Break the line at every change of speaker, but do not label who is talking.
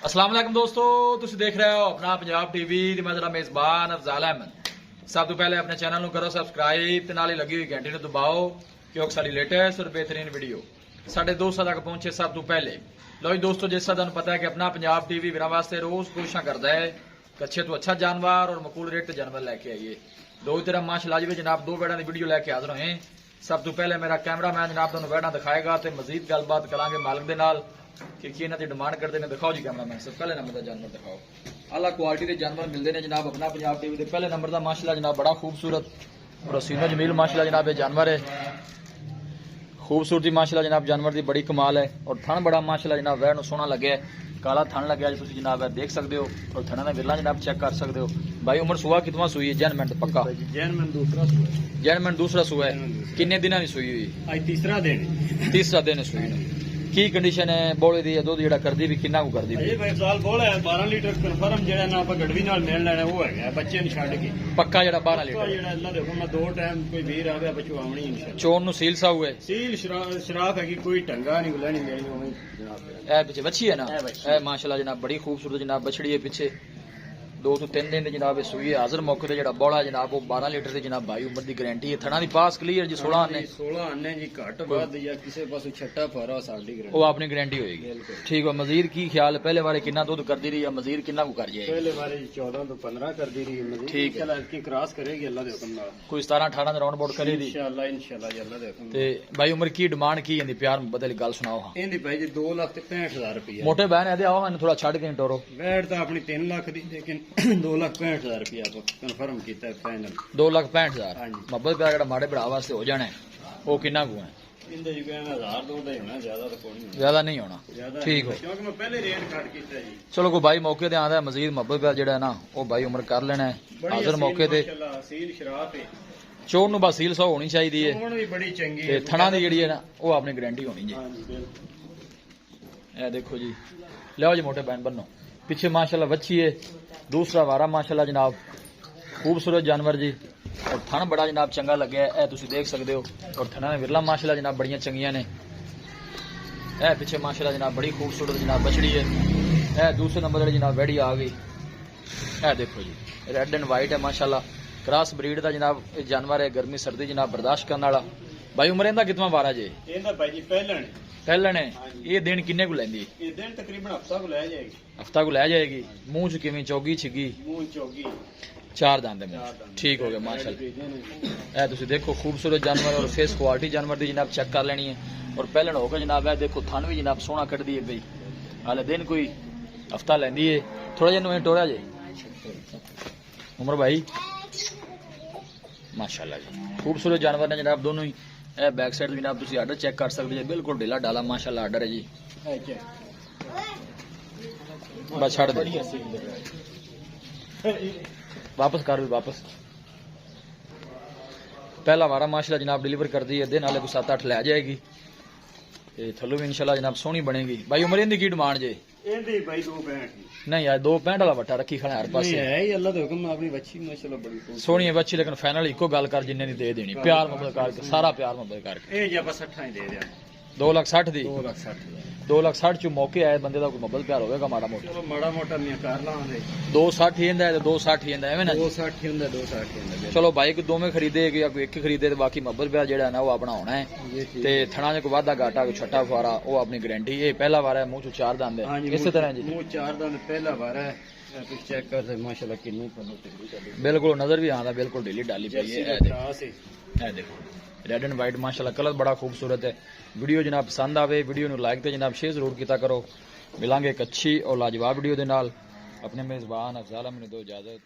अस्सलाम वालेकुम दोस्तों, तुसी देख रहे हो अपना पंजाब टीवी ते मैं जरा मेजबान अफजाल अहमद। सब तो पहले अपने चैनल ਨੂੰ ਕਰੋ ਸਬਸਕ੍ਰਾਈਬ ਤੇ ਨਾਲ ਹੀ ਲੱਗੀ ਹੋਈ ਘੰਟੀ ਨੂੰ ਦਬਾਓ ਕਿਉਂਕਿ ਸਾਡੀ ਲੇਟੈਸਟ और बेहतरीन ਵੀਡੀਓ ਸਾਡੇ ਦੋਸਤਾਂ ਤੱਕ ਪਹੁੰਚੇ ਸਭ ਤੋਂ ਪਹਿਲੇ। ਲਓ ਜੀ ਦੋਸਤੋ, ਜਿਸ ਤਰ੍ਹਾਂ ਤੁਹਾਨੂੰ ਪਤਾ ਹੈ ਕਿ ਆਪਣਾ ਪੰਜਾਬ ਟੀਵੀ ਵੀਰਾਂ ਵਾਸਤੇ ਰੋਜ਼ ਕੋਸ਼ਿਸ਼ਾਂ ਕਰਦਾ ਹੈ ਕਿ ਅੱਛੇ ਤੋਂ ਅੱਛਾ ਜਾਨਵਰ और ਮਕਬੂਲ ਰੇਟ ਤੇ ਜਾਨਵਰ ਲੈ ਕੇ ਆਈਏ। ਦੋ ਤਰ੍ਹਾਂ ਮਾਸ਼ਾਅੱਲਾ ਜੀ ਜਨਾਬ ਦੋ ਬੈੜਾਂ ਦੀ ਵੀਡੀਓ ਲੈ ਕੇ ਹਾਜ਼ਰ ਹੋਏ। ਸਭ ਤੋਂ ਪਹਿਲੇ ਮੇਰਾ ਕੈਮਰਾਮੈਨ ਜਨਾਬ ਤੁਹਾਨੂੰ ਬੈੜਾਂ ਦਿਖਾਏਗਾ ਤੇ ਮਜ਼ੀਦ ਗੱਲਬਾਤ ਕਰਾਂਗੇ ਮਾਲਕ ਦੇ ਨਾਲ कि की इन्होंने डिमांड करते हैं। दिखाओ जी कैमरामैन सब पहले नंबर का जानवर दिखाओ। आला क्वालिटी के जानवर मिलते हैं जनाब अपना पंजाब टीवी के पहले नंबर का माशाल्लाह जनाब बड़ा खूबसूरत और सीनो जमील माशाल्लाह जनाब ये जानवर है। खूबसूरती माशाल्लाह जनाब जानवर की बड़ी कमाल है और थन बड़ा माशाल्लाह जनाब वैर सोहना लगे काला थन लगे तुम जनाब देख सकते हो और थना का विरला जनाब चेक कर सकते हो। भाई उम्र सुआ कितना सुई है? जैनमेंट पक्का जैनमेंट दूसरा सुआ है। किन्ने दिन की सुई हुई? तीसरा दिन सुई ने की कंडीशन है बोले दी दुध जेड़ा करदी भी कितना को करदी
ये भाई साल बोला है 12 लीटर कन्फर्म जेड़ा ना आप गड़वी नाल मेल लेना वो है बच्चे ने छाड़ के
पक्का जेड़ा 12 लीटर
जेड़ा अल्लाह देखो मैं दो टाइम कोई वीर आवे बच्चो आवणी इंशाल्लाह।
चोन नु सील सा हुए
सील शराफ है कि कोई ढंगा नहीं लेनी मेरी ओਵੇਂ जनाब।
ए पीछे बच्ची है ना ए माशाल्लाह जनाब बड़ी खूबसूरत जनाब बछड़ी है पीछे 2 ਤੋਂ 3 दिन जनाब सुई है हाजिर मौके ते जेड़ा बौला जनाब वो 12 लीटर ਦੀ जनाब भाई उम्र ਦੀ गारंटी है। थना दी पास क्लियर जी 16 आने
जी घट बाद या किसी पासों छट्टा फारा साडी गारंटी
वो अपनी गारंटी होएगी। ठीक है मजीद की ख्याल है पहले बारे कितना दूध करदी रही या मजीद कितना को कर जाएगी?
पहले बारे 14 तो 15 करदी रही मजीद
ठीक है
चला की क्रॉस करेगी अल्लाह दे हुक्म नाल
कोई 17 18 ਦਾ ਰਾਉਂਡ ਬੋਰਡ ਕਰੀ ਦੀ
इंशाल्लाह जी अल्लाह दे हुक्म
ਤੇ ਭਾਈ ਉਮਰ ਕੀ ਡਿਮਾਂਡ ਕੀ ਜਾਂਦੀ ਪਿਆਰ ਮੁਹੱਬਤ ਦੀ ਗੱਲ ਸੁਣਾਓ। ਹਾਂ
ਇਹਦੀ ਭਾਈ ਜੀ 2,65,000 ਰੁਪਏ
ਮੋਟੇ ਬਹਿਨ ਇਹਦੇ ਆਓ ਮੈਨੂੰ ਥੋੜਾ ਛੱਡ ਕੇ ਟੋਰੋ।
ਵੈਟ ਤਾਂ ਆਪਣੀ 3 ਲੱਖ ਦੀ ਲੇਕਿਨ 2,65,000 ਰੁਪਏ ਆਪਾਂ ਕਨਫਰਮ ਕੀਤਾ ਫਾਈਨਲ
2,65,000
ਹਾਂਜੀ।
ਮੁਹੱਬਤ ਪਿਆਰ ਜਿਹੜਾ ਮਾੜੇ ਭਰਾ ਵਾਸਤੇ ਹੋ ਜਾਣਾ ਉਹ ਕਿੰਨਾ ਕੁ ਹੈ?
ਇਹਦੇ ਜੀ ਕਹਿੰਦਾ 1000 ਦੋ ਦਾ ਹੀ ਹੋਣਾ ਜ਼ਿਆਦਾ ਤਾਂ ਕੋਈ ਨਹੀਂ
ਜ਼ਿਆਦਾ ਨਹੀਂ ਹੋਣਾ।
ਜ਼ਿਆਦਾ
ਠੀਕ ਹੋ
ਕਿਉਂਕਿ ਮੈਂ ਪਹਿਲੇ ਰੇਟ ਕੱਟ ਕੀਤਾ ਜੀ।
ਚਲੋ ਕੋਈ ਭਾਈ ਮੌਕੇ ਤੇ ਆਂਦਾ ਮਜ਼ੀਦ ਮੁਹੱਬਤ ਪਿਆਰ ਜਿਹੜਾ ਹੈ ਨਾ ਉਹ ਭਾਈ ਉਮਰ ਕਰ ਲੈਣਾ ਹੈ ਹਾਜ਼ਰ ਮੌਕੇ ਤੇ।
ਮਾਸ਼ਾਅੱਲਾ ਸੀਲ ਸ਼ਰਾਫ ਹੈ
ਚੋਣ ਨੂੰ ਬਸ ਸੀਲ 100 ਹੋਣੀ ਚਾਹੀਦੀ ਹੈ
ਹੁਣ ਵੀ ਬੜੀ ਚੰਗੀ
ਤੇ ਥਣਾ ਦੀ ਜਿਹੜੀ ਹੈ ਨਾ ਉਹ ਆਪਣੀ ਗਾਰੰਟੀ ਹੋਣੀ ਜੀ।
ਹਾਂਜੀ ਬਿਲਕੁਲ
ਇਹ ਦੇਖੋ ਜੀ ਲਿਆਓ ਜੀ ਮੋਟੇ ਬੈਨ ਬੰਨੋ पीछे माशाल्लाह बच्ची है दूसरा वारा माशाल्लाह जनाब खूबसूरत जानवर जी और थन बड़ा जनाब चंगा लगे है तुसी देख सकते हो और थना ने विरला माशाल्लाह जनाब बड़ियां चंगियां ने। ए पीछे माशाल्लाह जनाब बड़ी खूबसूरत जनाब बछड़ी है। ए दूसरे नंबर वाली जनाब वेड़ी आ गई। ए देखो जी रेड एंड वाइट है माशाल्लाह क्रॉस ब्रीड का जनाब जानवर है गर्मी सर्दी जनाब बर्दाश्त करने वाला। भाई उम्र इनका कितना वारा जे?
ਇਹਦਾ ਭਾਈ ਜੀ ਪਹਿਲਣ
पहलने ये दिन किन्ने को लेंदी?
ਇਹ ਦਿਨ ਤਕਰੀਬਨ ਹਫਤਾ ਕੋ ਲੈ ਜਾਏਗੀ।
हफ्ता को लै जाएगी। मुंह च किवें चौगी छिगी
ਮੂੰਹ ਚੋਗੀ
चार दांत मुंह ठीक हो गया माशाल्लाह। ए तुसी देखो खूबसूरत जानवर और फेस क्वालिटी जानवर दी जनाब चेक कर लेनी है और पहलन होगा जनाब है देखो थन भी जनाब सोहना कट दी है भाई हाले दिन कोई हफ्ता लेंदी है थोड़ा जिहा नवें टोरा जे उमर भाई माशाल्लाह जी खूबसूरत जानवर ने जनाब दोनों ही। ए बैक साइड भी जनाब तुसी आर्डर चेक कर सकते हो बिल्कुल ढीला डाला माशाल्लाह आर्डर है जी। बस छड़ दे वापस कर भी वापस पहला वारा माशाल्लाह जनाब डिलीवर कर दी है दिन वाले को 7-8 ले जाएगी ते थल्लों भी इंशाल्लाह जनाब सोहनी बनेगी। भाई उमर इनकी की डिमांड जे?
ਇਹਦੀ ਭਾਈ 265
नहीं यार 265 वाला वट्टा रखी खड़ा हर पासे
है ही अल्लाह दे हुक्म अपनी बच्ची माशाल्लाह बड़ी खूब
सोहनी है बच्ची लेकिन फाइनल इको गल कर जिन्ने दी दे देनी प्यार मोहब्बत करके सारा प्यार मोहब्बत करके
ਇਹ ਜੀ ਆਪਾਂ 60 ਹੀ ਦੇ ਦਿਆਂ
2,60,000 दी
2,60,000
2,60,000 ਚ ਮੌਕੇ ਆਏ ਬੰਦੇ ਦਾ ਕੋਈ ਮੁਹੱਬਤ ਪਿਆਰ ਹੋਵੇਗਾ ਮਾੜਾ ਮੋਟਾ।
ਚਲੋ ਮਾੜਾ ਮੋਟਾ ਨਹੀਂ ਕਰ ਲਾਂਗੇ
2,60 ਹੀ ਹੁੰਦਾ ਹੈ ਤੇ 2,60 ਹੀ ਹੁੰਦਾ ਐਵੇਂ ਨਾ
260 ਹੀ ਹੁੰਦਾ 260 ਹੁੰਦਾ
ਚਲੋ ਭਾਈ ਕੋਈ ਦੋਵੇਂ ਖਰੀਦੇ ਜਾਂ ਕੋਈ ਇੱਕ ਖਰੀਦੇ ਤੇ ਬਾਕੀ ਮੁਹੱਬਤ ਪਿਆਰ ਜਿਹੜਾ ਨਾ ਉਹ ਆਪਣਾ ਹੋਣਾ ਹੈ ਤੇ ਥਣਾ ਚ ਕੋਈ ਵਾਧਾ ਘਾਟਾ ਕੋਈ ਛੱਟਾ ਫੁਆਰਾ ਉਹ ਆਪਣੀ ਗਾਰੰਟੀ। ਇਹ ਪਹਿਲਾ ਵਾਰ ਹੈ ਮੂੰਹ ਚ ਚਾਰ ਦੰਦ ਹੈ ਇਸੇ ਤਰ੍ਹਾਂ ਜੀ
ਮੂੰਹ ਚਾਰ ਦੰਦ ਪਹਿਲਾ ਵਾਰ ਹੈ ਤੁਸੀਂ ਚੈੱਕ ਕਰ ਸਕਦੇ ਮਾਸ਼ਾਅੱਲਾ ਕਿੰਨੀ ਪੱਲੂ
ਬਿਲਕੁਲ ਨਜ਼ਰ ਵੀ ਆਉਂਦਾ ਬਿਲਕੁਲ ਢੀਲੀ ਡਾਲੀ ਪਈ ਹੈ। ਇਹ ਦੇਖੋ रेड एंड वाइट माशाल्लाह कलर बड़ा खूबसूरत है। वीडियो जनाब पसंद आवे वीडियो ਨੂੰ लाइक ਤੇ जनाब शेयर जरूर ਕੀਤਾ ਕਰੋ। मिलांगे एक अच्छी और लाजवाब वीडियो ਦੇ ਨਾਲ। अपने मेजबान अफजाल अहमद दो इजाजत।